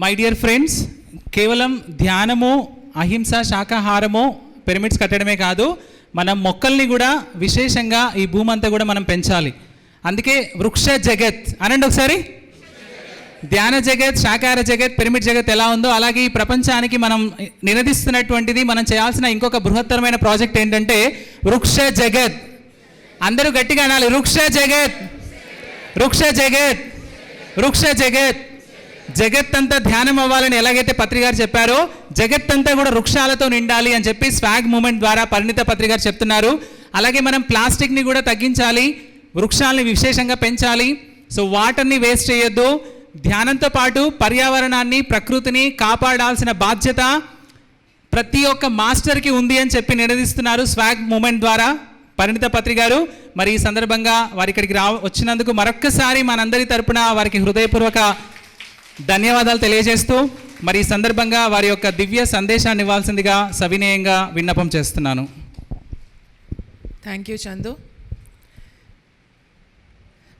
My dear friends, కేవలం ధ్యానము, అహింస, శాకాహారము, పిరమిడ్స్ కట్టడమే కాదు, మనం మొక్కల్ని కూడా విశేషంగా ఈ భూమి అంతా కూడా మనం పెంచాలి. అందుకే వృక్ష జగత్ అనండి ఒకసారి. ధ్యాన జగత్, శాకాహార జగత్, పిరమిడ్ జగత్ ఎలా ఉందో అలాగే ఈ ప్రపంచానికి మనం నినదిస్తున్నటువంటిది, మనం చేయాల్సిన ఇంకొక బృహత్తరమైన ప్రాజెక్ట్ ఏంటంటే వృక్ష జగత్. అందరూ గట్టిగా అనాలి, వృక్ష జగత్, వృక్ష జగత్, వృక్ష జగత్. జగత్ అంతా ధ్యానం అవ్వాలని ఎలాగైతే పత్రి గారు చెప్పారో, జగత్ అంతా కూడా వృక్షాలతో నిండాలి అని చెప్పి స్వాగ్ మూమెంట్ ద్వారా పరిణిత పత్రి గారు చెప్తున్నారు. అలాగే మనం ప్లాస్టిక్ని కూడా తగ్గించాలి, వృక్షాలని విశేషంగా పెంచాలి. సో వాటర్ని వేస్ట్ చేయొద్దు. ధ్యానంతో పాటు పర్యావరణాన్ని, ప్రకృతిని కాపాడాల్సిన బాధ్యత ప్రతి ఒక్క మాస్టర్కి ఉంది అని చెప్పి నినదిస్తున్నారు స్వాగ్ మూమెంట్ ద్వారా పరిణిత పత్రి గారు. మరి ఈ సందర్భంగా వారి ఇక్కడికి వచ్చినందుకు మరొక్కసారి మనందరి తరపున వారికి హృదయపూర్వక ధన్యవాదాలు తెలియజేస్తూ, మరి ఈ సందర్భంగా వారి యొక్క దివ్య సందేశాన్ని ఇవ్వాల్సిందిగా సవినయంగా విన్నపం చేస్తున్నాను. Thank you Chandu.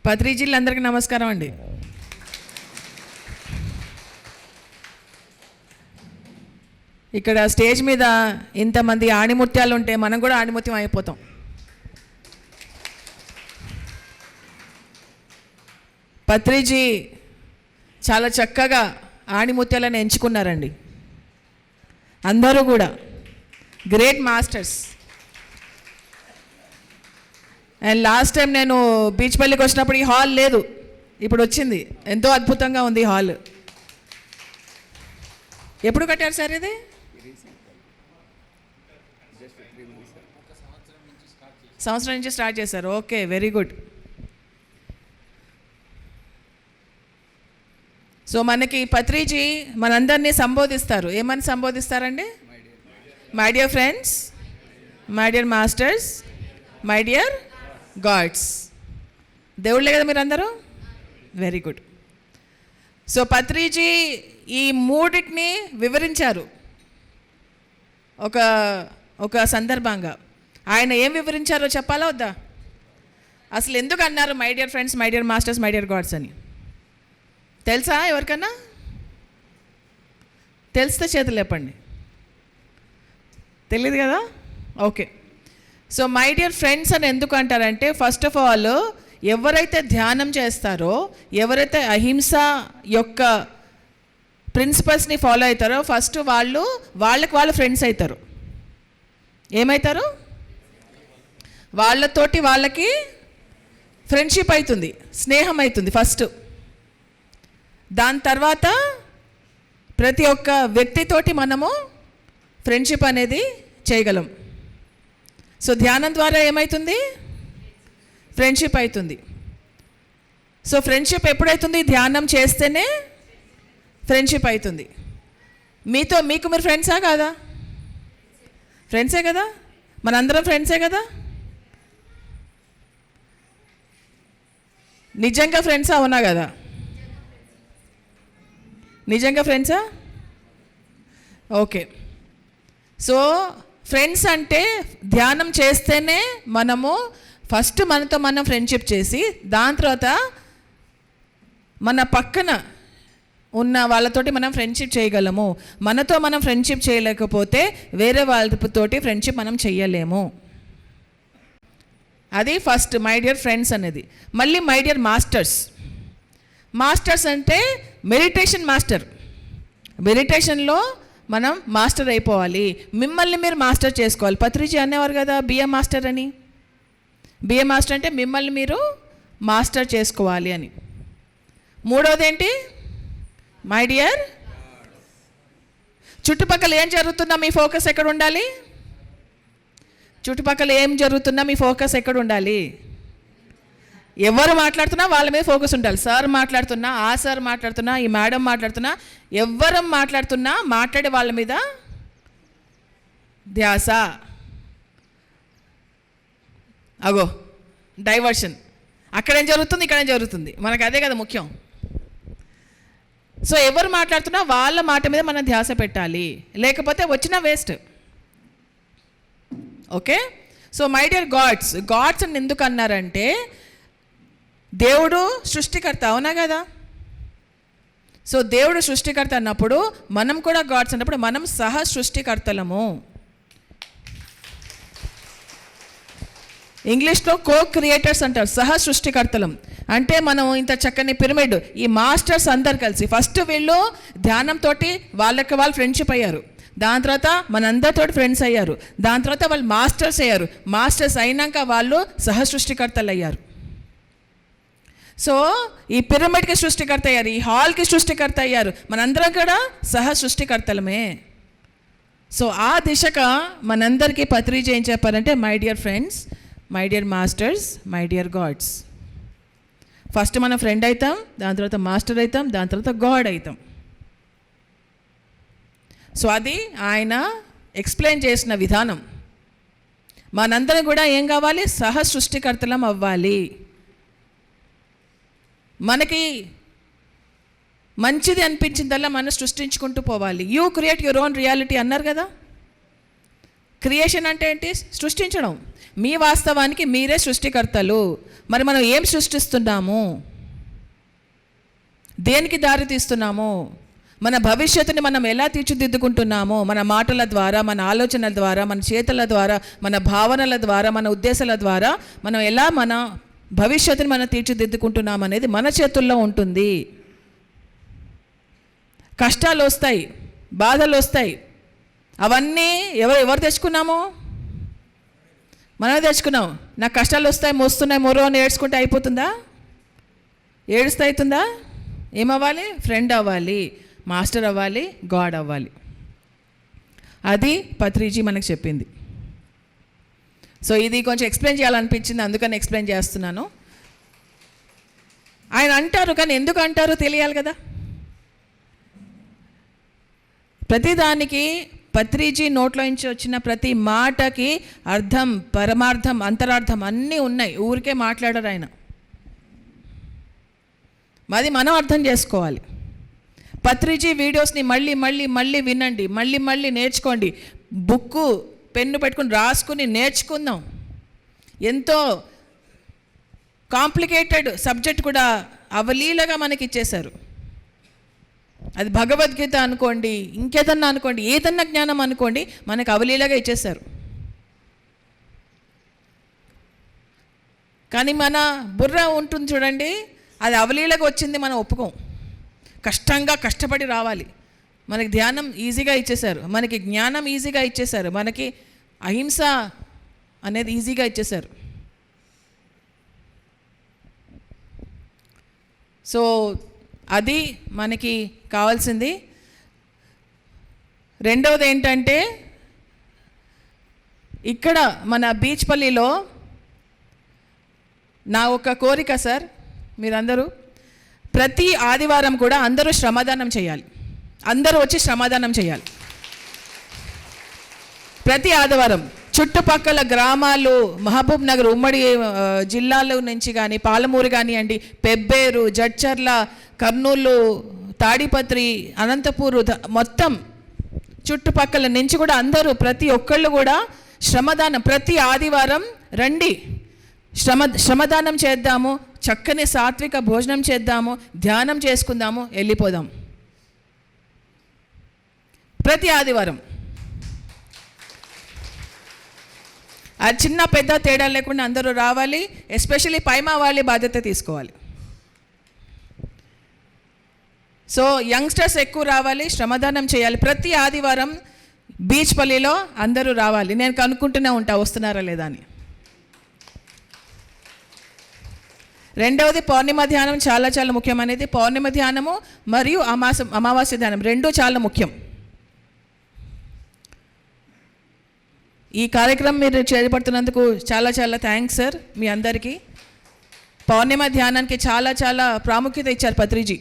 పత్రిజీలందరికీ నమస్కారం అండి. ఇక్కడ స్టేజ్ మీద ఇంతమంది ఆణిముత్యాలు ఉంటే మనం కూడా ఆణిముత్యం అయిపోతాం. పత్రిజీ చాలా చక్కగా ఆణిముత్యాలను ఎంచుకున్నారండి. అందరూ కూడా great masters. And last time నేను బీచ్పల్లికి వచ్చినప్పుడు ఈ హాల్ లేదు, ఇప్పుడు వచ్చింది. ఎంతో అద్భుతంగా ఉంది హాల్. ఎప్పుడు కట్టారు సార్ ఇది? సంవత్సరం నుంచి స్టార్ట్ చేశారు. Okay, very good. సో మనకి పత్రిజీ మనందరినీ సంబోధిస్తారు. ఏమని సంబోధిస్తారండి? My dear friends, my dear masters, my dear gods. దేవుళ్ళే కదా మీరు అందరూ? Very good. సో పత్రిజీ ఈ మూడింటిని వివరించారు ఒక సందర్భంగా. ఆయన ఏం వివరించారో చెప్పాలా వద్దా? అసలు ఎందుకు అన్నారు my dear friends, my dear masters, my dear God's అని? తెలుసా ఎవరికన్నా? తెలిస్తే చేతులు లేపండి. తెలియదు కదా? Okay. So my dear friends అని ఎందుకు అంటారంటే, ఫస్ట్ ఆఫ్ ఆల్ ఎవరైతే ధ్యానం చేస్తారో, ఎవరైతే అహింస యొక్క ప్రిన్సిపల్స్ని ఫాలో అవుతారో, ఫస్ట్ వాళ్ళకి వాళ్ళు ఫ్రెండ్స్ అవుతారు. ఏమవుతారు? వాళ్ళతోటి వాళ్ళకి ఫ్రెండ్షిప్ అవుతుంది, స్నేహం అవుతుంది ఫస్ట్. దాని తర్వాత ప్రతి ఒక్క వ్యక్తితోటి మనము ఫ్రెండ్షిప్ అనేది చేయగలం. సో ధ్యానం ద్వారా ఏమవుతుంది? ఫ్రెండ్షిప్ అవుతుంది. సో ఫ్రెండ్షిప్ ఎప్పుడవుతుంది? ధ్యానం చేస్తేనే ఫ్రెండ్షిప్ అవుతుంది. మీకు మీరు ఫ్రెండ్సా కాదా? ఫ్రెండ్సే కదా, మనందరం ఫ్రెండ్సే కదా. నిజంగా ఫ్రెండ్సా? అవునా కదా? నిజంగా ఫ్రెండ్సా? ఓకే. సో ఫ్రెండ్స్ అంటే ధ్యానం చేస్తేనే మనము ఫస్ట్ మనతో మనం ఫ్రెండ్షిప్ చేసి, దాని తర్వాత మన పక్కన ఉన్న వాళ్ళతోటి మనం ఫ్రెండ్షిప్ చేయగలము. మనతో మనం ఫ్రెండ్షిప్ చేయలేకపోతే వేరే వాళ్ళతోటి ఫ్రెండ్షిప్ మనం చెయ్యలేము. అది ఫస్ట్ మై డియర్ ఫ్రెండ్స్ అనేది. మళ్ళీ మై డియర్ మాస్టర్స్. మాస్టర్స్ అంటే మెడిటేషన్ మాస్టర్. మెడిటేషన్లో మనం మాస్టర్ అయిపోవాలి. మిమ్మల్ని మీరు మాస్టర్ చేసుకోవాలి. పత్రిజీ అనేవారు కదా బిఏ మాస్టర్ అని. బిఏ మాస్టర్ అంటే మిమ్మల్ని మీరు మాస్టర్ చేసుకోవాలి అని. మూడోది ఏంటి? మై డియర్ చుట్టుపక్కల ఏం జరుగుతున్నా మీ ఫోకస్ ఎక్కడ ఉండాలి? చుట్టుపక్కల ఏం జరుగుతున్నా మీ ఫోకస్ ఎక్కడ ఉండాలి? ఎవరు మాట్లాడుతున్నా వాళ్ళ మీద ఫోకస్ ఉండాలి. సార్ మాట్లాడుతున్నా, ఆ సార్ మాట్లాడుతున్నా, ఈ మేడం మాట్లాడుతున్నా, ఎవరు మాట్లాడుతున్నా మాట్లాడే వాళ్ళ మీద ధ్యాస. అగో డైవర్షన్. అక్కడేం జరుగుతుంది, ఇక్కడేం జరుగుతుంది, మనకు అదే కదా ముఖ్యం. సో ఎవరు మాట్లాడుతున్నా వాళ్ళ మాట మీద మనం ధ్యాస పెట్టాలి, లేకపోతే వచ్చిన waste. Okay. So my dear gods. Gods అని ఎందుకు అన్నారంటే, దేవుడు సృష్టికర్త, అవునా కదా? సో దేవుడు సృష్టికర్త అన్నప్పుడు మనం కూడా గాడ్స్ అన్నప్పుడు మనం సహ సృష్టికర్తలము. ఇంగ్లీష్లో కో క్రియేటర్స్ అంటారు, సహ సృష్టికర్తలం. అంటే మనం ఇంత చక్కని పిరమిడ్, ఈ మాస్టర్స్ అందరు కలిసి ఫస్ట్ వీళ్ళు ధ్యానంతో వాళ్ళకి వాళ్ళు ఫ్రెండ్షిప్ అయ్యారు, దాని తర్వాత మనందరితో ఫ్రెండ్స్ అయ్యారు, దాని తర్వాత వాళ్ళు మాస్టర్స్ అయ్యారు, మాస్టర్స్ అయినాక వాళ్ళు సహ సృష్టికర్తలు అయ్యారు. సో ఈ పిరమిడ్కి సృష్టికర్త అయ్యారు, ఈ హాల్కి సృష్టికర్త అయ్యారు, మనందరం కూడా సహ సృష్టికర్తలమే. సో ఆ దిశగా మనందరికీ పత్రిజీ ఏం చెప్పారంటే, my dear friends, my dear masters, my dear God's. First మనం ఫ్రెండ్ అవుతాం, దాని తర్వాత మాస్టర్ అవుతాం, దాని తర్వాత గాడ్ అవుతాం. సో అది ఆయన ఎక్స్ప్లెయిన్ చేసిన విధానం. మనందరం కూడా ఏం కావాలి, సహ సృష్టికర్తలం అవ్వాలి. మనకి మంచిది అనిపించిందల్లా మనం సృష్టించుకుంటూ పోవాలి. You create your own reality అన్నారు కదా. క్రియేషన్ అంటే ఏంటి? సృష్టించడం. మీ వాస్తవానికి మీరే సృష్టికర్తలు. మరి మనం ఏం సృష్టిస్తున్నాము, దేనికి దారి తీస్తున్నాము, మన భవిష్యత్తుని మనం ఎలా తీర్చిదిద్దుకుంటున్నాము, మన మాటల ద్వారా, మన ఆలోచనల ద్వారా, మన చేతల ద్వారా, మన భావనల ద్వారా, మన ఉద్దేశాల ద్వారా మనం ఎలా మన భవిష్యత్తుని మనం తీర్చిదిద్దుకుంటున్నాం అనేది మన చేతుల్లో ఉంటుంది. కష్టాలు వస్తాయి, బాధలు వస్తాయి, అవన్నీ ఎవరు తెచ్చుకున్నాము? మనమే తెచ్చుకున్నాం. నాకు కష్టాలు వస్తాయి, మోస్తున్నాయి, మొరో అని ఏడ్చుకుంటే అయిపోతుందా? ఏడుస్తే అవుతుందా? ఏమవ్వాలి? ఫ్రెండ్ అవ్వాలి, మాస్టర్ అవ్వాలి, గాడ్ అవ్వాలి. అది పత్రిజీ మనకు చెప్పింది. సో ఇది కొంచెం ఎక్స్ప్లెయిన్ చేయాలనిపించింది, అందుకని ఎక్స్ప్లెయిన్ చేస్తున్నాను. ఆయన అంటారు, కానీ ఎందుకు అంటారో తెలియాలి కదా. ప్రతిదానికి పత్రిజీ నోట్లో నుంచి వచ్చిన ప్రతి మాటకి అర్థం, పరమార్థం, అంతరార్థం అన్నీ ఉన్నాయి. ఊరికే మాట్లాడరు ఆయన. అది మనం అర్థం చేసుకోవాలి. పత్రిజీ వీడియోస్ని మళ్ళీ మళ్ళీ మళ్ళీ వినండి, మళ్ళీ మళ్ళీ నేర్చుకోండి. బుక్కు పెన్ను పెట్టుకుని రాసుకుని నేర్చుకుందాం. ఎంతో కాంప్లికేటెడ్ సబ్జెక్ట్ కూడా అవలీలగా మనకి ఇచ్చేశారు. అది భగవద్గీత అనుకోండి, ఇంకేదన్నా అనుకోండి, ఏదన్నా జ్ఞానం అనుకోండి, మనకు అవలీలగా ఇచ్చేశారు. కానీ మన బుర్ర ఉంటుంది చూడండి, అది అవలీలగా వచ్చింది మనం ఒప్పుకోం. కష్టపడి రావాలి. మనకి ధ్యానం ఈజీగా ఇచ్చేశారు, మనకి జ్ఞానం ఈజీగా ఇచ్చేశారు, మనకి అహింస అనేది ఈజీగా ఇచ్చేశారు. సో అది మనకి కావాల్సింది. రెండవది ఏంటంటే, ఇక్కడ మన బీచ్పల్లిలో నా ఒక కోరిక సార్, మీరందరూ ప్రతి ఆదివారం కూడా అందరూ శ్రమదానం చేయాలి. అందరూ వచ్చి శ్రమదానం చేయాలి ప్రతి ఆదివారం. చుట్టుపక్కల గ్రామాలు, మహబూబ్ నగర్ ఉమ్మడి జిల్లాల నుంచి కానీ, పాలమూరు కానివ్వండి, పెబ్బేరు, జడ్చర్ల, కర్నూలు, తాడిపత్రి, అనంతపూరు, మొత్తం చుట్టుపక్కల నుంచి కూడా అందరూ ప్రతి ఒక్కళ్ళు కూడా శ్రమదానం ప్రతి ఆదివారం రండి. శ్రమదానం చేద్దాము, చక్కని సాత్విక భోజనం చేద్దాము, ధ్యానం చేసుకుందాము, వెళ్ళిపోదాం. ప్రతి ఆదివారం అది చిన్న పెద్ద తేడా లేకుండా అందరూ రావాలి. ఎస్పెషల్లీ పైమా వాళ్ళ బాధ్యత తీసుకోవాలి. సో యంగ్స్టర్స్ ఎక్కువ రావాలి, శ్రమదానం చేయాలి. ప్రతి ఆదివారం బీచ్పల్లిలో అందరూ రావాలి. నేను కనుక్కుంటూనే ఉంటా వస్తున్నారా లేదా అని. రెండవది పౌర్ణిమ ధ్యానం చాలా చాలా ముఖ్యమైనది. పౌర్ణిమ ధ్యానము మరియు అమావాస్య ధ్యానం రెండూ చాలా ముఖ్యం. ఈ కార్యక్రమం మీరు చేపడుతున్నందుకు చాలా చాలా థ్యాంక్స్ సార్ మీ అందరికీ. పౌర్ణిమ ధ్యానానికి చాలా చాలా ప్రాముఖ్యత ఇచ్చారు పత్రిజీ.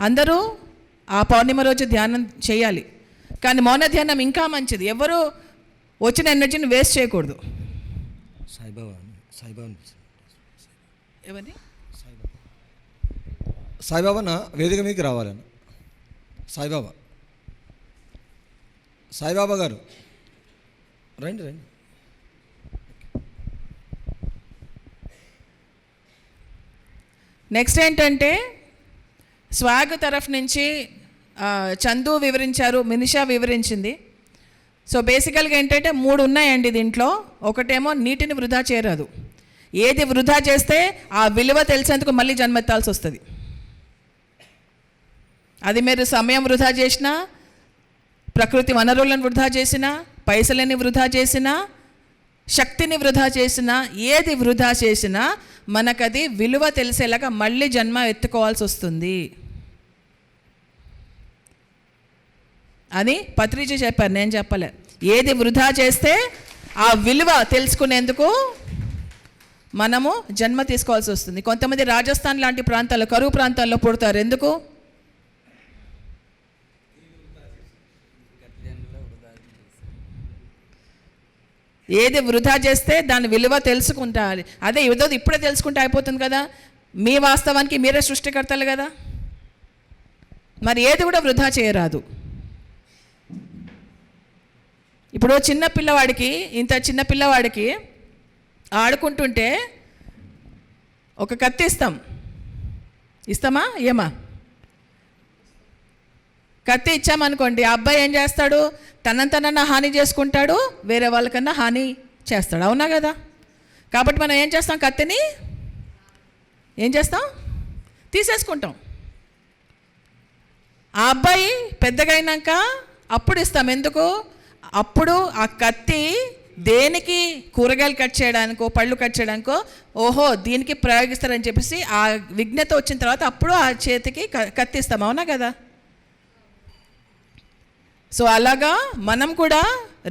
అందరూ ఆ పౌర్ణిమ రోజు ధ్యానం చేయాలి. కానీ మౌన ధ్యానం ఇంకా మంచిది. ఎవరు వచ్చిన ఎనర్జీని వేస్ట్ చేయకూడదు. ఎవరి సాయిబాబా నా వేదిక మీకు రావాలని. సాయిబాబా గారు రండి. నెక్స్ట్ ఏంటంటే, స్వాగ్ తరఫు నుంచి చందు వివరించారు, మినిషా వివరించింది. సో బేసికల్గా ఏంటంటే 3 ఉన్నాయండి దీంట్లో. ఒకటేమో నీటిని వృధా చేయరాదు. ఏది వృధా చేస్తే ఆ విలువ తెలిసేందుకు మళ్ళీ జన్మెత్తాల్సి వస్తుంది. అది మీరు సమయం వృధా చేసినా, ప్రకృతి వనరులను వృధా చేసినా, పైసలని వృధా చేసినా, శక్తిని వృధా చేసినా, ఏది వృధా చేసినా మనకది విలువ తెలిసేలాగా మళ్ళీ జన్మ ఎత్తుకోవాల్సి వస్తుంది అని పత్రిజీ చెప్పారు, నేను చెప్పలే. ఏది వృధా చేస్తే ఆ విలువ తెలుసుకునేందుకు మనము జన్మ తీసుకోవాల్సి వస్తుంది. కొంతమంది రాజస్థాన్ లాంటి ప్రాంతాల్లో, కరువు ప్రాంతాల్లో పుడతారు. ఎందుకు? ఏది వృధా చేస్తే దాని విలువ తెలుసుకుంటారు. అదే ఏదో ఇప్పుడే తెలుసుకుంటే అయిపోతుంది కదా. మీ వాస్తవానికి మీరే సృష్టికర్తలు కదా. మరి ఏది కూడా వృధా చేయరాదు. ఇప్పుడు చిన్న పిల్లవాడికి ఆడుకుంటుంటే ఒక కత్తి ఇస్తామా? ఏమా? కత్తి ఇచ్చామనుకోండి, ఆ అబ్బాయి ఏం చేస్తాడు? తనన్నా హాని చేసుకుంటాడు, వేరే వాళ్ళకన్నా హాని చేస్తాడు. అవునా కదా? కాబట్టి మనం ఏం చేస్తాం? కత్తిని ఏం చేస్తాం? తీసేసుకుంటాం. ఆ అబ్బాయి పెద్దగా అయినాక అప్పుడు ఇస్తాం. ఎందుకు? అప్పుడు ఆ కత్తి దేనికి? కూరగాయలు కట్ చేయడానికో, పళ్ళు కట్ చేయడానికో, ఓహో దీనికి ప్రయోగిస్తారని చెప్పేసి ఆ విజ్ఞత వచ్చిన తర్వాత అప్పుడు ఆ చేతికి కత్తిస్తాం. అవునా కదా? సో అలాగా మనం కూడా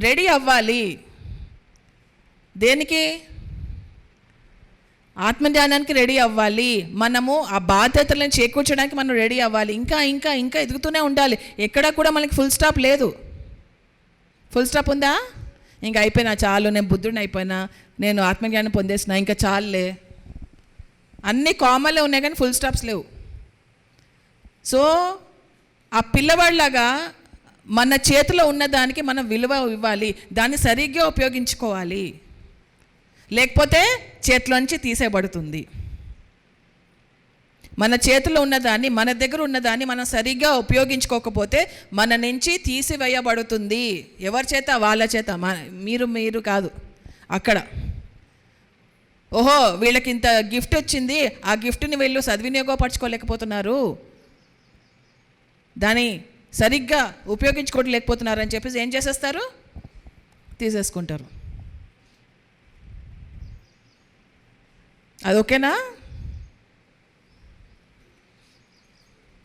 రెడీ అవ్వాలి. దేనికి? ఆత్మజ్ఞానానికి రెడీ అవ్వాలి. మనము ఆ బాధ్యతలను చేకూర్చడానికి మనం రెడీ అవ్వాలి. ఇంకా ఇంకా ఇంకా ఎదుగుతూనే ఉండాలి. ఎక్కడ కూడా మనకి ఫుల్ స్టాప్ లేదు. ఫుల్ స్టాప్ ఉందా? ఇంకా అయిపోయినా చాలు, నేను బుద్ధుడిని అయిపోయినా, నేను ఆత్మజ్ఞానం పొందేసిన, ఇంకా చాలులే. అన్నీ కామన్లే ఉన్నాయి కానీ ఫుల్ స్టాప్స్ లేవు. సో ఆ పిల్లవాళ్ళలాగా మన చేతిలో ఉన్నదానికి మనం విలువ ఇవ్వాలి, దాన్ని సరిగ్గా ఉపయోగించుకోవాలి. లేకపోతే చేతిలోంచి తీసేయబడుతుంది. మన చేతిలో ఉన్నదాన్ని, మన దగ్గర ఉన్నదాన్ని మనం సరిగ్గా ఉపయోగించుకోకపోతే మన నుంచి తీసివేయబడుతుంది. ఎవరి చేత? వాళ్ళ చేత. మీరు కాదు. అక్కడ ఓహో వీళ్ళకి ఇంత గిఫ్ట్ వచ్చింది, ఆ గిఫ్ట్ని వీళ్ళు సద్వినియోగపరచుకోలేకపోతున్నారు, దాన్ని సరిగ్గా ఉపయోగించుకోలేకపోతున్నారు అని చెప్పేసి ఏం చేసేస్తారు? తీసేసుకుంటారు. అది ఓకేనా?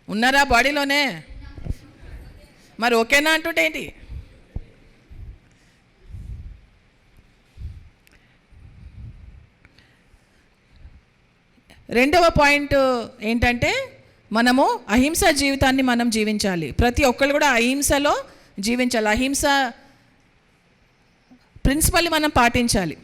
ఉన్నారా బాడీలోనే? మరి ఓకేనా అంటుంటే ఏంటి? రెండవ పాయింట్ ఏంటంటే మనము అహింస జీవితాన్ని మనం జీవించాలి. ప్రతి ఒక్కళ్ళు కూడా అహింసలో జీవించాలి. అహింస ప్రిన్సిపల్ని మనం పాటించాలి.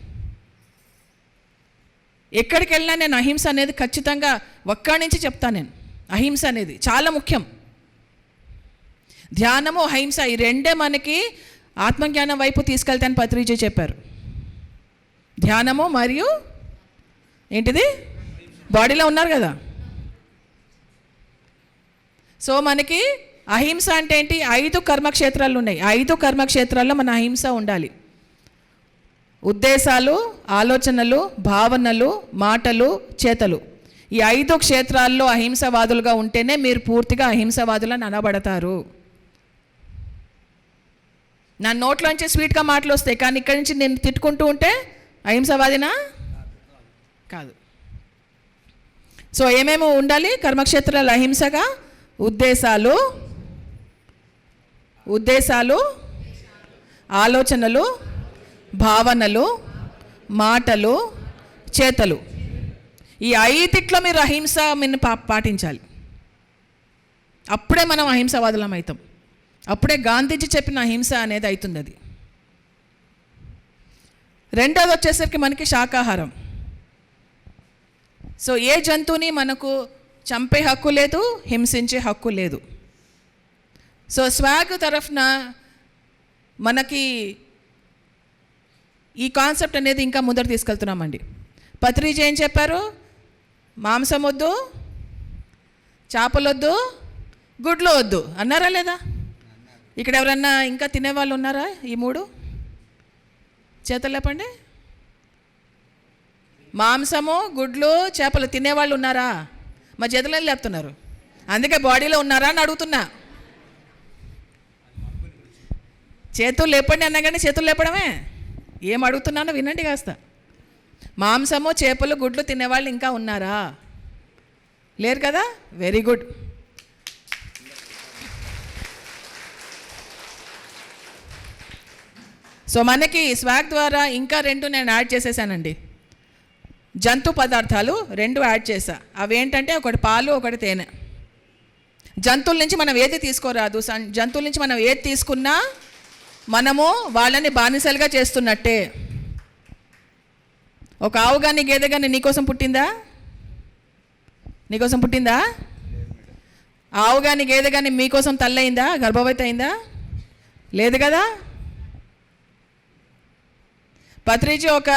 ఎక్కడికి వెళ్ళినా నేను అహింస అనేది ఖచ్చితంగా ఒక్కడి నుంచి చెప్తాను. నేను అహింస అనేది చాలా ముఖ్యం. ధ్యానము, అహింస ఈ రెండే మనకి ఆత్మజ్ఞానం వైపు తీసుకెళ్తానని పత్రిజీ చెప్పారు. ధ్యానము మరియు ఏంటిది? బాడీలో ఉన్నారు కదా. సో మనకి అహింస అంటే ఏంటి? 5 కర్మక్షేత్రాలు ఉన్నాయి. 5 కర్మక్షేత్రాల్లో మన అహింస ఉండాలి. ఉద్దేశాలు, ఆలోచనలు, భావనలు, మాటలు, చేతలు. ఈ 5 క్షేత్రాల్లో అహింసవాదులుగా ఉంటేనే మీరు పూర్తిగా అహింసవాదులని అనబడతారు. నా నోట్లోంచి స్వీట్గా మాటలు వస్తాయి, కానీ ఇక్కడి నుంచి నేను తిట్టుకుంటూ ఉంటే అహింసవాదినా? కాదు. సో ఏమేమి ఉండాలి కర్మక్షేత్రాలు అహింసగా? ఉద్దేశాలు, ఆలోచనలు, భావనలు, మాటలు, చేతలు. ఈ 5 మీరు అహింస మీరు పాటించాలి. అప్పుడే మనం అహింసవాదులం అవుతాం. అప్పుడే గాంధీజీ చెప్పిన అహింస అనేది అవుతుంది. అది రెండోది వచ్చేసరికి మనకి శాకాహారం. సో ఏ జంతువుని మనకు చంపే హక్కు లేదు, హింసించే హక్కు లేదు. సో స్వాగ్ తరఫున మనకి ఈ కాన్సెప్ట్ అనేది ఇంకా ముందర తీసుకెళ్తున్నామండి. పత్రిజీ ఏం చెప్పారు? మాంసం వద్దు, చేపలు వద్దు, గుడ్లు వద్దు అన్నారా లేదా? ఇక్కడ ఎవరన్నా ఇంకా తినేవాళ్ళు ఉన్నారా? ఈ 3 చేతులు లేపండి. మాంసము, గుడ్లు, చేపలు తినేవాళ్ళు ఉన్నారా? మా చేతులు లేపుతున్నారు. అందుకే బాడీలో ఉన్నారా అని అడుగుతున్నా. చేతులు లేపండి అన్నా కానీ చేతులు లేపడమే. ఏం అడుగుతున్నానో వినండి కాస్త. మాంసము, చేపలు, గుడ్లు తినేవాళ్ళు ఇంకా ఉన్నారా? లేరు కదా? Very good. సో మనకి స్వాగ్ ద్వారా ఇంకా 2 నేను యాడ్ చేసేసానండి. జంతు పదార్థాలు 2 యాడ్ చేశా. అవేంటంటే ఒకటి పాలు, ఒకటి తేనె. జంతువుల నుంచి మనం ఏది తీసుకోరాదు. జంతువుల నుంచి మనం ఏది తీసుకున్నా మనము వాళ్ళని బానిసలుగా చేస్తున్నట్టే. ఒక ఆవు కానీ గేదె కానీ నీకోసం పుట్టిందా? నీకోసం పుట్టిందా? ఆవు కానీ గేదె కానీ మీకోసం తల్లయిందా? గర్భవతి అయిందా? లేదు కదా? పత్రిజీ ఒక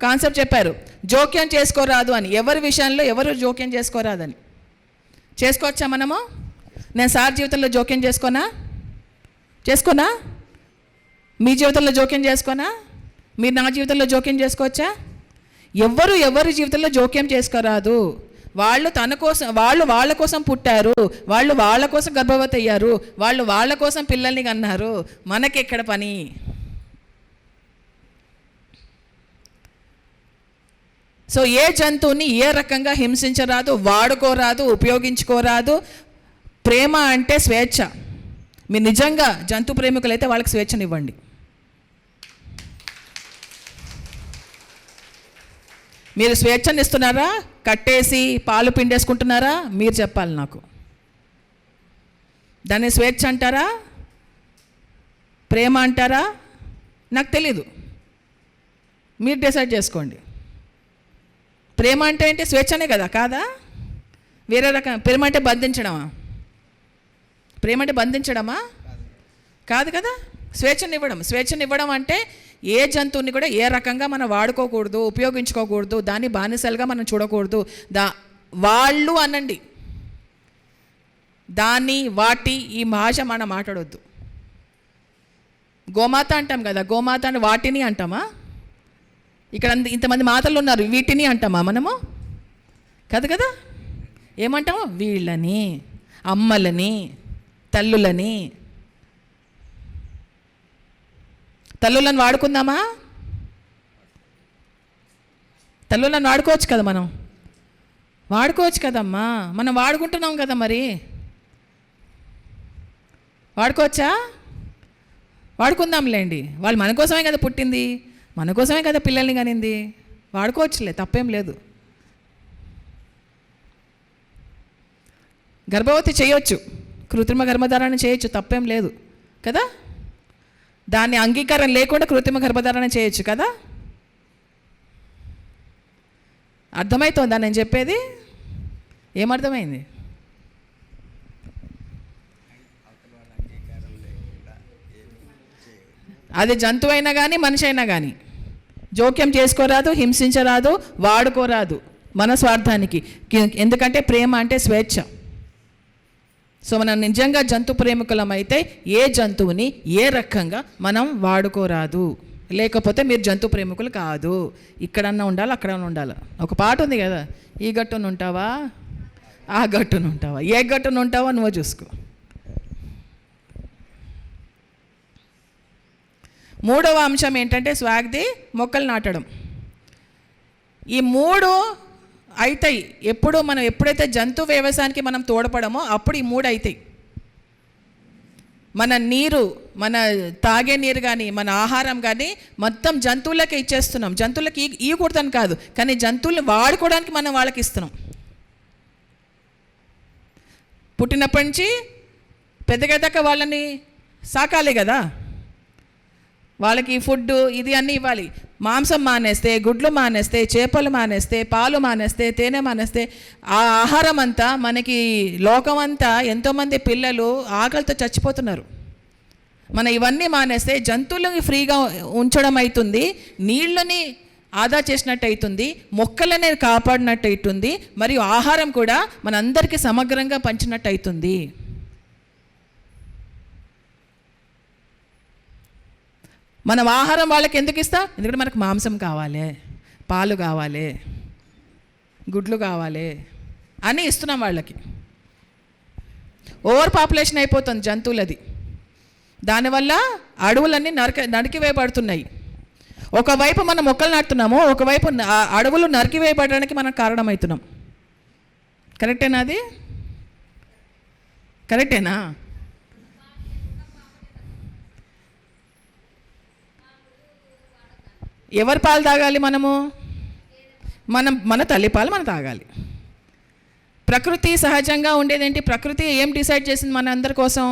కాన్సెప్ట్ చెప్పారు, జోక్యం చేసుకోరాదు అని. ఎవరి విషయంలో ఎవరు జోక్యం చేసుకోరాదని. చేసుకోవచ్చా మనము? నేను సార్ జీవితంలో జోక్యం చేసుకోనా? మీ జీవితంలో జోక్యం చేసుకోనా? మీరు నా జీవితంలో జోక్యం చేసుకోవచ్చా? ఎవరి జీవితంలో జోక్యం చేసుకోరాదు. వాళ్ళు వాళ్ళ కోసం పుట్టారు, వాళ్ళు వాళ్ళ కోసం గర్భవతి అయ్యారు, వాళ్ళు వాళ్ళ కోసం పిల్లల్ని కన్నారు. మనకెక్కడ పని? సో ఏ జంతువుని ఏ రకంగా హింసించరాదు, వాడుకోరాదు, ఉపయోగించుకోరాదు. ప్రేమ అంటే స్వేచ్ఛ. మీరు నిజంగా జంతు ప్రేమికులైతే వాళ్ళకి స్వేచ్ఛనివ్వండి. మీరు స్వేచ్ఛని ఇస్తున్నారా? కట్టేసి పాలు పిండేసుకుంటున్నారా? మీరు చెప్పాలి నాకు. దాన్ని స్వేచ్ఛ అంటారా, ప్రేమ అంటారా? నాకు తెలీదు. మీరు డిసైడ్ చేసుకోండి. ప్రేమ అంటే ఏంటి? స్వేచ్ఛనే కదా, కాదా? వేరే రకం. ప్రేమ అంటే బంధించడమా? ప్రేమ అంటే బంధించడమా? కాదు కదా. స్వేచ్ఛనివ్వడం అంటే ఏ జంతువుని కూడా ఏ రకంగా మనం వాడుకోకూడదు, ఉపయోగించుకోకూడదు, దాన్ని బానిసలుగా మనం చూడకూడదు. వాళ్ళు అనండి, దాన్ని, వాటి, ఈ భాష మనం మాట్లాడొద్దు. గోమాత అంటాం కదా, గోమాత అని వాటిని అంటామా? ఇక్కడ ఇంతమంది మాతలు ఉన్నారు, వీటిని అంటామా మనము? కాదు కదా. ఏమంటాము? వీళ్ళని, అమ్మలని, తల్లులని. తల్లులను వాడుకుందామా? తల్లులను వాడుకోవచ్చు కదా, మనం వాడుకోవచ్చు కదమ్మా. మనం వాడుకుంటున్నాం కదా, మరి వాడుకోవచ్చా? వాడుకుందాంలేండి. వాళ్ళు మన కోసమే కదా పుట్టింది, మన కోసమే కదా పిల్లల్ని కనింది. వాడుకోవచ్చులే, తప్పేం లేదు. గర్భవతి చేయొచ్చు, కృత్రిమ గర్భధారణ చేయొచ్చు, తప్పేం లేదు కదా. దాన్ని అంగీకారం లేకుండా కృత్రిమ గర్భధారణ చేయొచ్చు కదా. అర్థమవుతోందా నేను చెప్పేది? ఏమర్థమైంది? అది జంతువు అయినా కానీ మనిషి అయినా కానీ జోక్యం చేసుకోరాదు, హింసించరాదు, వాడుకోరాదు మన స్వార్థానికి. ఎందుకంటే ప్రేమ అంటే స్వేచ్ఛ. సో మనం నిజంగా జంతు ప్రేమికులం అయితే ఏ జంతువుని ఏ రకంగా మనం వాడుకోరాదు. లేకపోతే మీరు జంతు ప్రేమికులు కాదు. ఇక్కడన్నా ఉండాలి, అక్కడన్నా ఉండాలి. ఒక పాట ఉంది కదా, ఈ గట్టును ఉంటావా, ఆ గట్టును ఉంటావా, ఏ గట్టును ఉంటావా నువ్వు చూసుకో. 3వ అంశం ఏంటంటే స్వాగ్ది మొక్కలు నాటడం. ఈ 3 అవుతాయి ఎప్పుడు మనం ఎప్పుడైతే జంతు వ్యవసాయానికి మనం తోడ్పడమో అప్పుడు ఈ 3 అవుతాయి. మన నీరు, మన తాగే నీరు కానీ, మన ఆహారం కానీ మొత్తం జంతువులకే ఇచ్చేస్తున్నాం. జంతువులకి ఇవ్వకూడదని కాదు, కానీ జంతువుల్ని వాడుకోవడానికి మనం వాళ్ళకి ఇస్తున్నాం. పుట్టినప్పటి నుంచి పెద్దగదాకా వాళ్ళని సాకాలి కదా, వాళ్ళకి ఫుడ్ ఇది అన్నీ ఇవ్వాలి. మాంసం మానేస్తే, గుడ్లు మానేస్తే, చేపలు మానేస్తే, పాలు మానేస్తే, తేనె మానేస్తే ఆ ఆహారం అంతా మనకి లోకమంతా ఎంతోమంది పిల్లలు ఆకలితో చచ్చిపోతున్నారు. మనం ఇవన్నీ మానేస్తే జంతువులని ఫ్రీగా ఉంచడం అవుతుంది, నీళ్ళని ఆదా చేసినట్టు అవుతుంది, మొక్కలనే కాపాడినట్టు అవుతుంది, మరియు ఆహారం కూడా మనందరికీ సమగ్రంగా పంచినట్టు అవుతుంది. మనం ఆహారం వాళ్ళకి ఎందుకు ఇస్తాం? ఎందుకంటే మనకు మాంసం కావాలి, పాలు కావాలి, గుడ్లు కావాలి అని ఇస్తున్నాం వాళ్ళకి. ఓవర్ పాపులేషన్ అయిపోతుంది జంతువులది. దానివల్ల అడవులన్నీ నరికివేయబడుతున్నాయి. ఒకవైపు మనం మొక్కలు నాటుతున్నాము, ఒకవైపు అడవులు నరికివేయబడడానికి మనం కారణమవుతున్నాం. కరెక్టేనా? అది కరెక్టేనా? ఎవరి పాలు తాగాలి మనము? మన తల్లి పాలు మనం తాగాలి. ప్రకృతి సహజంగా ఉండేదేంటి? ప్రకృతి ఏం డిసైడ్ చేసింది మన అందరి కోసం?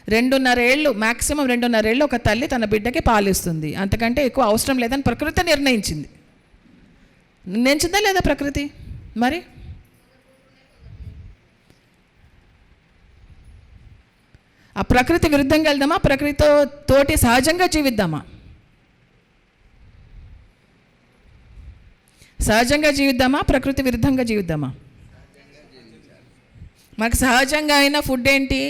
2.5 ఏళ్ళు, మ్యాక్సిమం 2.5 ఏళ్ళు ఒక తల్లి తన బిడ్డకి పాలిస్తుంది, అంతకంటే ఎక్కువ అవసరం లేదని ప్రకృతి నిర్ణయించింది. నిర్ణయించిందా లేదా ప్రకృతి? మరి ఆ ప్రకృతి విరుద్ధంగా వెళ్దామా? ప్రకృతితో తోటి సహజంగా జీవిద్దామా? సహజంగా జీవిద్దామా? ప్రకృతి విరుద్ధంగా జీవిద్దామా? మనకు సహజంగా అయిన ఫుడ్ ఏంటి?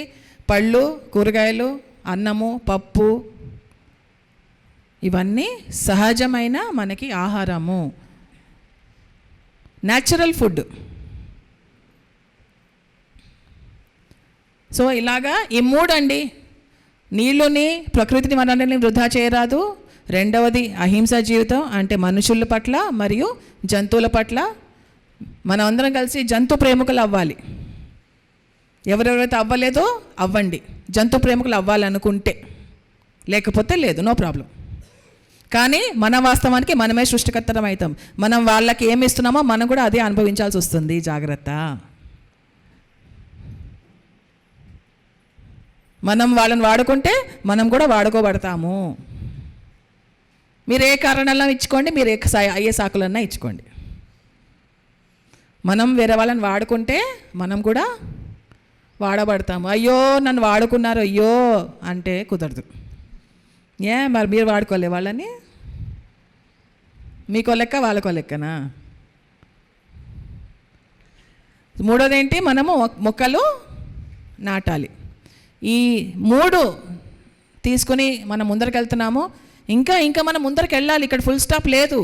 పళ్ళు, కూరగాయలు, అన్నము, పప్పు, ఇవన్నీ సహజమైన మనకి ఆహారము, న్యాచురల్ ఫుడ్. సో ఇలాగా ఈ 3 అండి. నీళ్ళుని, ప్రకృతిని, మనల్ని వృధా చేయరాదు. రెండవది అహింస జీవితం, అంటే మనుషుల పట్ల మరియు జంతువుల పట్ల మనం అందరం కలిసి జంతు ప్రేమికులు అవ్వాలి. ఎవరెవరైతే అవ్వలేదో అవ్వండి, జంతు ప్రేమికులు అవ్వాలనుకుంటే. లేకపోతే లేదు, నో ప్రాబ్లం. కానీ మన వాస్తవానికి మనమే సృష్టికర్తరం అవుతాం. మనం వాళ్ళకి ఏమి ఇస్తున్నామో మనం కూడా అదే అనుభవించాల్సి వస్తుంది. జాగ్రత్త. మనం వాళ్ళని వాడుకుంటే మనం కూడా వాడుకోబడతాము. మీరు ఏ కారణాలన్నా ఇచ్చుకోండి, మీరు అయ్యే సాకులన్నా ఇచ్చుకోండి. మనం వేరే వాళ్ళని వాడుకుంటే మనం కూడా వాడబడతాము. అయ్యో నన్ను వాడుకున్నారు అయ్యో అంటే కుదరదు. మరి మీరు వాడుకోలే వాళ్ళని? మీకో లెక్క వాళ్ళకో లెక్కనా? మూడోది ఏంటి? మనము మొక్కలు నాటాలి. ఈ 3 తీసుకుని మనం ముందరికి వెళ్తున్నాము. ఇంకా మనం ముందరికి వెళ్ళాలి. ఇక్కడ ఫుల్ స్టాప్ లేదు.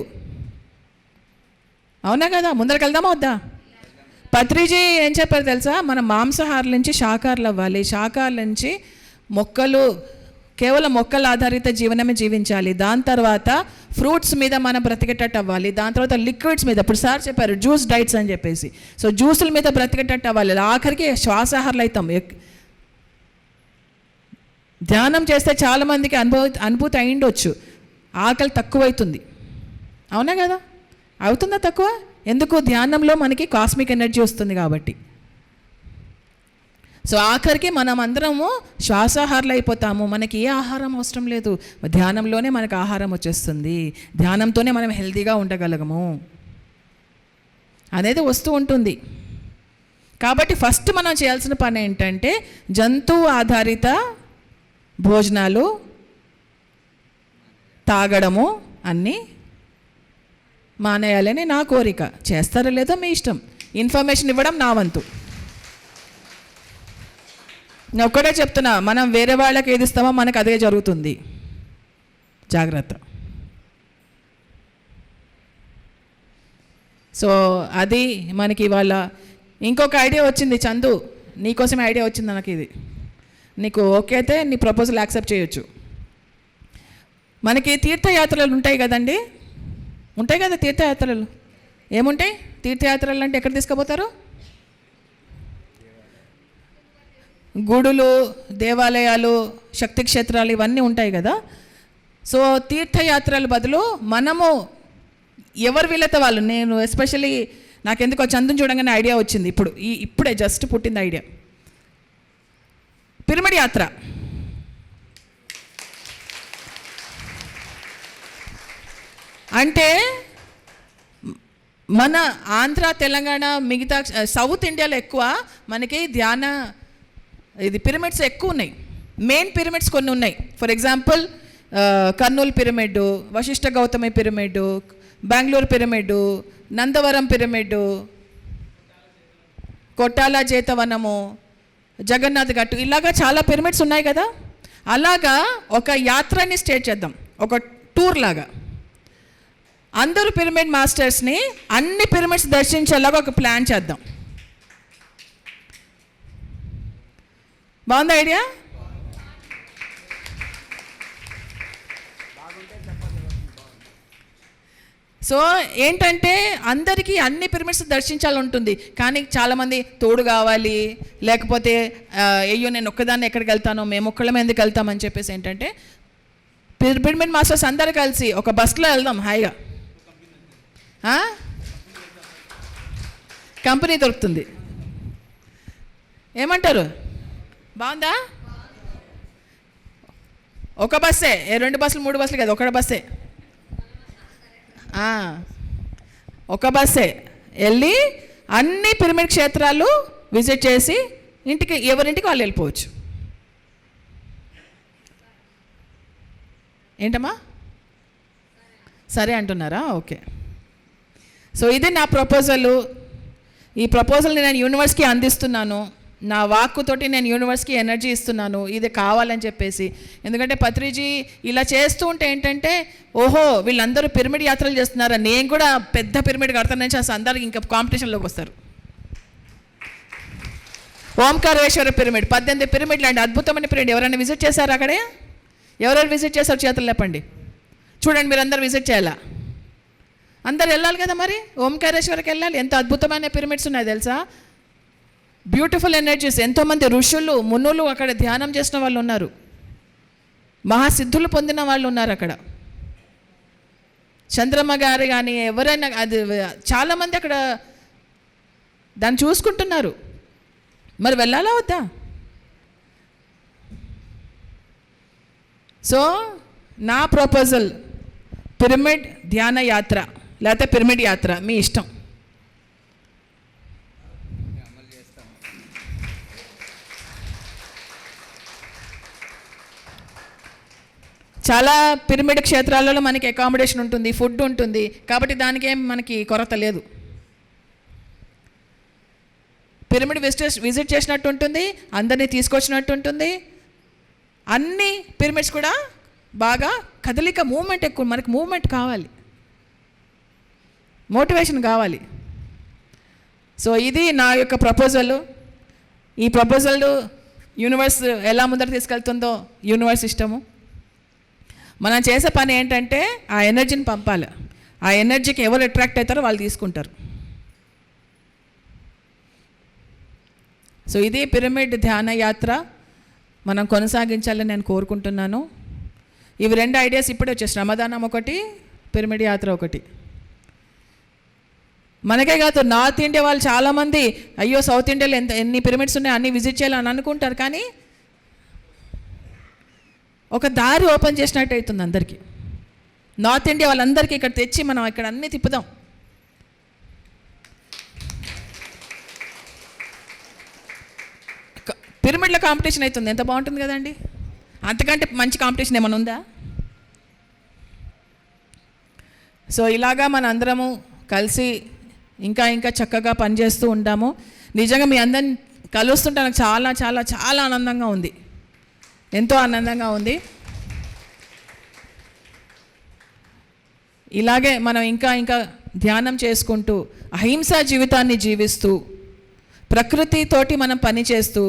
అవునా కదా? ముందరికి వెళ్దామా వద్దా? పత్రిజీ ఏం చెప్పారు తెలుసా? మనం మాంసాహారుల నుంచి శాకాహారులు అవ్వాలి, శాకాహారుల నుంచి కేవలం మొక్కల ఆధారిత జీవనమే జీవించాలి. దాని తర్వాత ఫ్రూట్స్ మీద మనం బ్రతికేటట్టు అవ్వాలి. దాని తర్వాత లిక్విడ్స్ మీద, ఇప్పుడు సార్ చెప్పారు జ్యూస్ డైట్స్ అని చెప్పేసి, సో జ్యూసుల మీద బ్రతికేటట్టు అవ్వాలి. ఆఖరికి శ్వాసాహారులు అవుతాం. ధ్యానం చేస్తే చాలామందికి అనుభూతి అయిండొచ్చు, ఆకలి తక్కువైతుంది. అవునా కదా? అవుతుందా తక్కువ? ఎందుకు? ధ్యానంలో మనకి కాస్మిక్ ఎనర్జీ వస్తుంది కాబట్టి. సో ఆఖరికి మనం అందరము శ్వాసాహారులు అయిపోతాము. మనకి ఏ ఆహారం అవసరం లేదు, ధ్యానంలోనే మనకు ఆహారం వచ్చేస్తుంది. ధ్యానంతోనే మనం హెల్తీగా ఉండగలగము అనేది వస్తూ ఉంటుంది. కాబట్టి ఫస్ట్ మనం చేయాల్సిన పని ఏంటంటే జంతువు ఆధారిత భోజనాలు, తాగడము అన్నీ మానేయాలని నా కోరిక. చేస్తారో లేదో మీ ఇష్టం. ఇన్ఫర్మేషన్ ఇవ్వడం నా వంతు. నేను ఒక్కటే చెప్తున్నా, మనం వేరే వాళ్ళకి ఏది ఇస్తామో మనకు అదే జరుగుతుంది. జాగ్రత్త. సో అది మనకి ఇవాళ ఇంకొక ఐడియా వచ్చింది. చందు, నీకోసమే ఐడియా వచ్చింది నాకు. ఇది నీకు ఓకే అయితే నీ ప్రపోజల్ యాక్సెప్ట్ చేయొచ్చు. మనకి తీర్థయాత్రలు ఉంటాయి కదండి, ఉంటాయి కదా తీర్థయాత్రలు. ఏముంటాయి తీర్థయాత్రలు అంటే? ఎక్కడ తీసుకుపోతారు? గుడులు, దేవాలయాలు, శక్తి క్షేత్రాలు ఇవన్నీ ఉంటాయి కదా. సో తీర్థయాత్రల బదులు మనము ఎవరు వీళ్ళతో వాళ్ళు, నేను ఎస్పెషల్లీ నాకెందుకో చందుని చూడంగానే ఐడియా వచ్చింది. ఇప్పుడే జస్ట్ పుట్టింది ఐడియా. పిరమిడ్ యాత్ర. అంటే మన ఆంధ్ర, తెలంగాణ, మిగతా సౌత్ ఇండియాలో ఎక్కువ మనకి ఇది పిరమిడ్స్ ఎక్కువ ఉన్నాయి. మెయిన్ పిరమిడ్స్ కొన్ని ఉన్నాయి. For example Kurnool pyramid, Vasishta Gautami pyramid, Bengaluru pyramid, Nandavaram pyramid, Kottala Jetavanamu, Jagannadh గట్టు, ఇలాగా చాలా పిరమిడ్స్ ఉన్నాయి కదా. అలాగా ఒక యాత్రని స్టార్ట్ చేద్దాం, ఒక టూర్ లాగా. అందరూ పిరమిడ్ మాస్టర్స్ని అన్ని పిరమిడ్స్ దర్శించేలాగా ఒక ప్లాన్ చేద్దాం. బాగుంది ఐడియా? సో ఏంటంటే అందరికీ అన్ని పిరమిడ్స్ దర్శించాలని ఉంటుంది, కానీ చాలామంది తోడు కావాలి, లేకపోతే అయ్యో నేను ఒక్కదాన్ని ఎక్కడికి వెళ్తానో, మేము ఒక్కళ్ళమే ఎందుకు వెళ్తామని చెప్పేసి ఏంటంటే పిరమిడ్ మాస్టర్స్ అందరు కలిసి ఒక బస్లో వెళ్దాం హాయిగా. కంపెనీ దొరుకుతుంది, ఏమంటారు? బాగుందా? ఒక బస్సే, 2 బస్సులు 3 బస్సులు కాదు, ఒక బస్సే. ఒక బస్సే వెళ్ళి అన్ని పిరమిడ్ క్షేత్రాలు విజిట్ చేసి ఇంటికి ఎవరింటికి వాళ్ళు వెళ్ళిపోవచ్చు. ఏంటమ్మా? సరే అంటున్నారా? ఓకే. సో ఇది నా ప్రపోజలు. ఈ ప్రపోజల్ని నేను యూనివర్స్కి అందిస్తున్నాను. నా వాక్కుతోటి నేను యూనివర్స్కి ఎనర్జీ ఇస్తున్నాను, ఇది కావాలని చెప్పేసి. ఎందుకంటే పత్రిజీ ఇలా చేస్తూ ఉంటే ఏంటంటే, ఓహో వీళ్ళందరూ పిరమిడ్ యాత్రలు చేస్తున్నారా, నేను కూడా పెద్ద పిరమిడ్ కడతానని చేసి అందరికి ఇంకా కాంపిటీషన్లోకి వస్తారు. ఓంకారేశ్వర పిరమిడ్, 18 పిరమిడ్లు అండి, అద్భుతమైన పిరమిడ్. ఎవరైనా విజిట్ చేశారు అక్కడే? ఎవరైనా విజిట్ చేశారు? చేతులు లేపండి. చూడండి, మీరు అందరు విజిట్ చేయాలా? అందరు వెళ్ళాలి కదా మరి, ఓంకారేశ్వరకి వెళ్ళాలి. ఎంత అద్భుతమైన పిరమిడ్స్ ఉన్నాయి తెలుసా, బ్యూటిఫుల్ ఎనర్జీస్. ఎంతోమంది ఋషులు మునులు అక్కడ ధ్యానం చేసిన వాళ్ళు ఉన్నారు, మహాసిద్ధులు పొందిన వాళ్ళు ఉన్నారు అక్కడ. చంద్రమ్మ గారు కానీ ఎవరైనా, అది చాలామంది అక్కడ దాన్ని చూసుకుంటున్నారు. మరి వెళ్ళాలా వద్దా? సో నా ప్రపోజల్ పిరమిడ్ ధ్యాన యాత్ర, లేకపోతే పిరమిడ్ యాత్ర, మీ ఇష్టం. చాలా పిరమిడ్ క్షేత్రాలలో మనకి అకామిడేషన్ ఉంటుంది, ఫుడ్ ఉంటుంది, కాబట్టి దానికి ఏం మనకి కొరత లేదు. పిరమిడ్ విజిట్ చేసినట్టు ఉంటుంది, అందరినీ తీసుకొచ్చినట్టు ఉంటుంది. అన్ని పిరమిడ్స్ కూడా బాగా కదలిక, మూమెంట్ ఎక్కువ. మనకి మూమెంట్ కావాలి, మోటివేషన్ కావాలి. సో ఇది నా యొక్క ప్రపోజల్. ఈ ప్రపోజల్ యూనివర్స్ ఎలా ముందర తీసుకెళ్తుందో యూనివర్స్ ఇష్టము. మనం చేసే పని ఏంటంటే ఆ ఎనర్జీని పంపాలి. ఆ ఎనర్జీకి ఎవరు అట్రాక్ట్ అవుతారో వాళ్ళు తీసుకుంటారు. సో ఇది పిరమిడ్ ధ్యాన యాత్ర మనం కొనసాగించాలని నేను కోరుకుంటున్నాను. ఇవి 2 ఐడియాస్ ఇప్పుడే వచ్చాయి, శ్రమదానం ఒకటి, పిరమిడ్ యాత్ర ఒకటి. మనకే కాదు, నార్త్ ఇండియా వాళ్ళు చాలామంది అయ్యో సౌత్ ఇండియాలో ఎన్ని పిరమిడ్స్ ఉన్నాయి అన్నీ విజిట్ చేయాలని అనుకుంటారు, కానీ ఒక దారి ఓపెన్ చేసినట్టు అవుతుంది అందరికీ. నార్త్ ఇండియా వాళ్ళందరికీ ఇక్కడ తెచ్చి మనం ఇక్కడ అన్నీ తిప్పుదాం. పిరమిడ్ల కాంపిటీషన్ అవుతుంది, ఎంత బాగుంటుంది కదండి. అంతకంటే మంచి కాంపిటీషన్ ఏమైనా ఉందా? సో ఇలాగా మన అందరము కలిసి ఇంకా ఇంకా చక్కగా పనిచేస్తూ ఉంటాము. నిజంగా మీ అందరిని కలుస్తుంటే నాకు చాలా చాలా చాలా ఆనందంగా ఉంది, ఎంతో ఆనందంగా ఉంది. ఇలాగే మనం ఇంకా ఇంకా ధ్యానం చేసుకుంటూ అహింసా జీవితాన్ని జీవిస్తూ ప్రకృతితోటి మనం పని చేస్తూ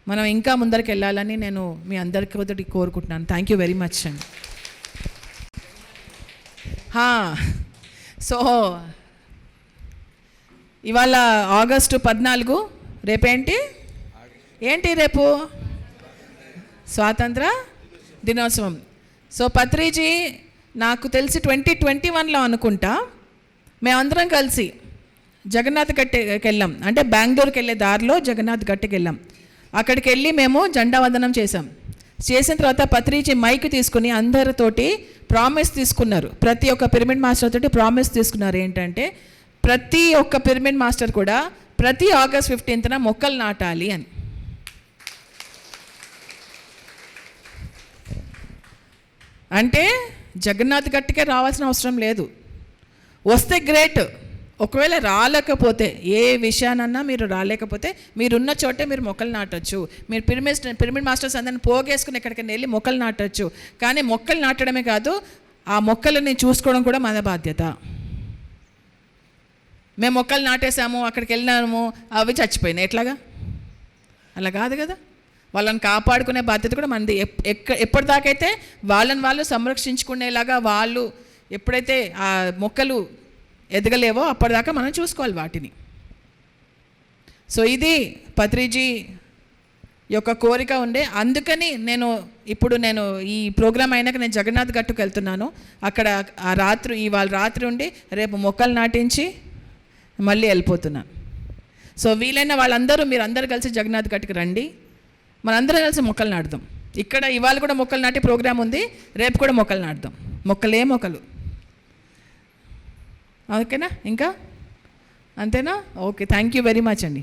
మనం ఇంకా ముందరికి వెళ్ళాలని నేను మీ అందరికీ కోరుకుంటున్నాను. థ్యాంక్ యూ వెరీ మచ్ అండి. సో ఇవాళ ఆగస్టు 14, రేపేంటి? రేపు స్వాతంత్ర దినోత్సవం. సో పత్రిజీ నాకు తెలిసి 2021లో అనుకుంటా మేమందరం కలిసి జగన్నాథ్ గట్టికి వెళ్ళాం. అంటే బెంగళూరుకి వెళ్ళే దారిలో జగన్నాథ్ గట్టికి వెళ్ళాం. అక్కడికి వెళ్ళి మేము జెండా వందనం చేసాం. చేసిన తర్వాత పత్రిజీ మైక్ తీసుకుని అందరితోటి ప్రామిస్ తీసుకున్నారు. ప్రతి ఒక్క పిరమిడ్ మాస్టర్ తోటి ప్రామిస్ తీసుకున్నారు. ఏంటంటే ప్రతి ఒక్క పిరమిడ్ మాస్టర్ కూడా ప్రతి ఆగస్ట్ 15న మొక్కలు నాటాలి అని. అంటే జగన్నాథ్ గట్టికే రావాల్సిన అవసరం లేదు, వస్తే గ్రేట్, ఒకవేళ రాలేకపోతే, ఏ విషయానన్నా మీరు రాలేకపోతే మీరున్న చోటే మీరు మొక్కలు నాటొచ్చు. మీరు పిరమిడ్ మాస్టర్స్ అందరిని పోగేసుకుని ఎక్కడికైనా వెళ్ళి మొక్కలు నాటొచ్చు. కానీ మొక్కలు నాటడమే కాదు, ఆ మొక్కలని చూసుకోవడం కూడా మన బాధ్యత. మేము మొక్కలు నాటేసాము, అక్కడికి వెళ్ళినాము, అవి చచ్చిపోయినాయి, ఎట్లాగా? అలా కాదు కదా. వాళ్ళని కాపాడుకునే బాధ్యత కూడా మనది. ఎప్పటిదాకైతే వాళ్ళని వాళ్ళు సంరక్షించుకునేలాగా వాళ్ళు ఎప్పుడైతే ఆ మొక్కలు ఎదగలేవో అప్పటిదాకా మనం చూసుకోవాలి వాటిని. సో ఇది పత్రిజీ యొక్క కోరిక ఉండే. అందుకని నేను ఈ ప్రోగ్రామ్ అయినాక నేను జగన్నాథ్ గట్టుకు వెళ్తున్నాను. అక్కడ ఇవాళ రాత్రి ఉండి రేపు మొక్కలు నాటించి మళ్ళీ వెళ్ళిపోతున్నాను. సో వీలైన వాళ్ళందరూ, మీరందరూ కలిసి జగన్నాథ్ గట్టుకు రండి, మనందరం కలిసి మొక్కలు నాటుదాం. ఇక్కడ ఇవాళ కూడా మొక్కలు నాటే ప్రోగ్రామ్ ఉంది, రేపు కూడా మొక్కలు నాటుదాం. మొక్కలు ఓకేనా? ఇంకా అంతేనా? Okay, thank you very much అండి.